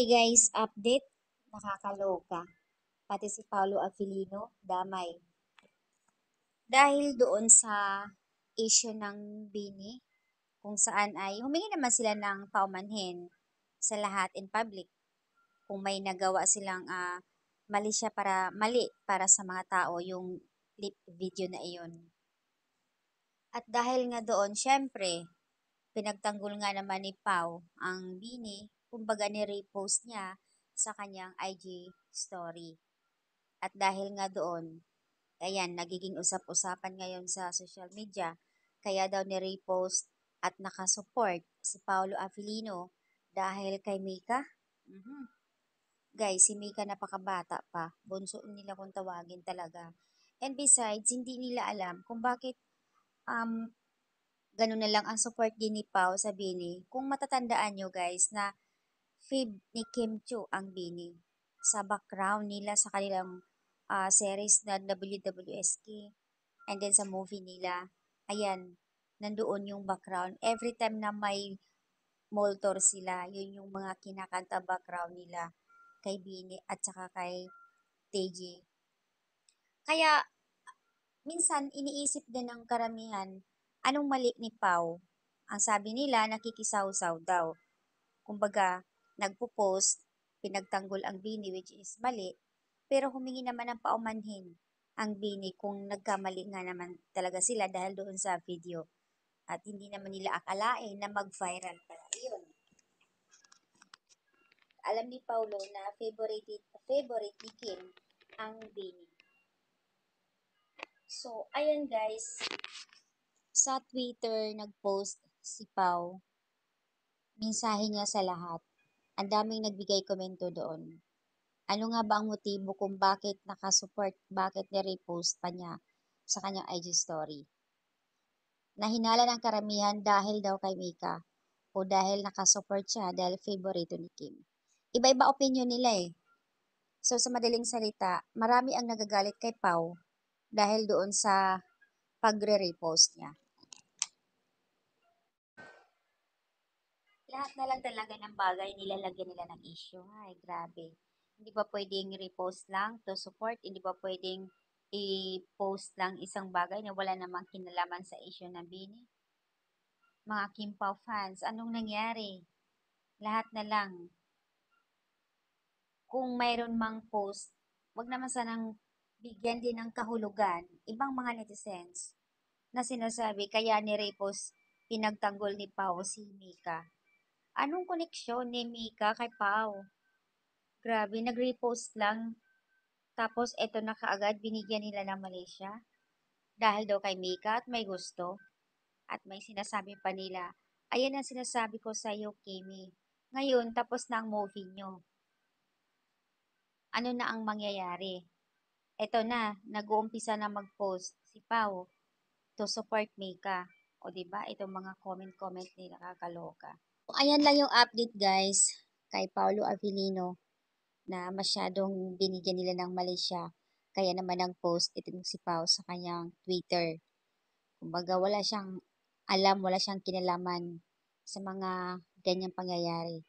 Hey guys, update. Nakakaloka. Pati si Paolo Avellino, damay. Dahil doon sa issue ng Bini, kung saan ay humingi naman sila ng paumanhin sa lahat in public. Kung may nagawa silang mali para sa mga tao yung clip video na iyon. At dahil nga doon, syempre, pinagtanggol nga naman ni Pau ang Bini, kumbaga ni-repost niya sa kanyang IG story. At dahil nga doon, ayan, nagiging usap-usapan ngayon sa social media, kaya daw ni-repost at nakasupport si Paolo Avellino dahil kay Mika. Mhm. Guys, si Mika napakabata pa, bunso nila kung tawagin talaga. And besides, hindi nila alam kung bakit um, ganun na lang ang support din ni Pao sa Bini. Kung matatandaan nyo guys na fib ni Kim Chu ang Bini sa background nila sa kanilang series na WWSK and then sa movie nila. Ayan, nandoon yung background. Every time na may moltor sila, yun yung mga kinakanta background nila kay Bini at saka kay Teji. Kaya minsan iniisip din ng karamihan, anong mali ni Pau? Ang sabi nila, nakikisaw-saw daw. Kumbaga, nagpo-post, pinagtanggol ang Bini which is mali, pero humingi naman ng paumanhin ang Bini kung nagkamali nga naman talaga sila dahil doon sa video. At hindi naman nila akalain na mag-viral pala. Yun. Alam ni Paulo na favorite ni Kim ang Bini. So, ayan guys, sa Twitter nag-post si Pau, mensahe niya sa lahat. Ang daming nagbigay komento doon. Ano nga ba ang motibo kung bakit nakasupport, bakit ni-repost pa niya sa kanyang IG story? Nahinala ng karamihan dahil daw kay Mika o dahil nakasupport siya dahil favorito ni Kim. Iba-iba opinion nila eh. So sa madaling salita, marami ang nagagalit kay Pau dahil doon sa pagre-repost niya. Lahat na lang talaga ng bagay nilalagyan nila ng issue. Ay, grabe. Hindi ba pwedeng repost lang to support? Hindi ba pwedeng i-post lang isang bagay na wala namang kinalaman sa issue ng Bini? Mga Kim Pao fans, anong nangyari? Lahat na lang. Kung mayroon mang post, wag naman sanang bigyan din ng kahulugan ibang mga netizens na sinasabi kaya ni-repost pinagtanggol ni Pao si Mika. Anong koneksyon ni Mika kay Pao? Grabe, nag-repost lang. Tapos eto na kaagad binigyan nila ng Malaysia. Dahil daw kay Mika at may gusto. At may sinasabi pa nila, ayan ang sinasabi ko sa iyo, Kimi. Ngayon, tapos na ang movie nyo. Ano na ang mangyayari? Eto na, nag-uumpisa na mag-post si Pao to support Mika. O diba, itong mga comment-comment nila kakaloka. Ayan lang yung update guys kay Paolo Avellino na masyadong binigyan nila ng Malaysia. Kaya naman ang post itong si Pao sa kanyang Twitter. Kumbaga wala siyang alam, wala siyang kinalaman sa mga ganyang pangyayari.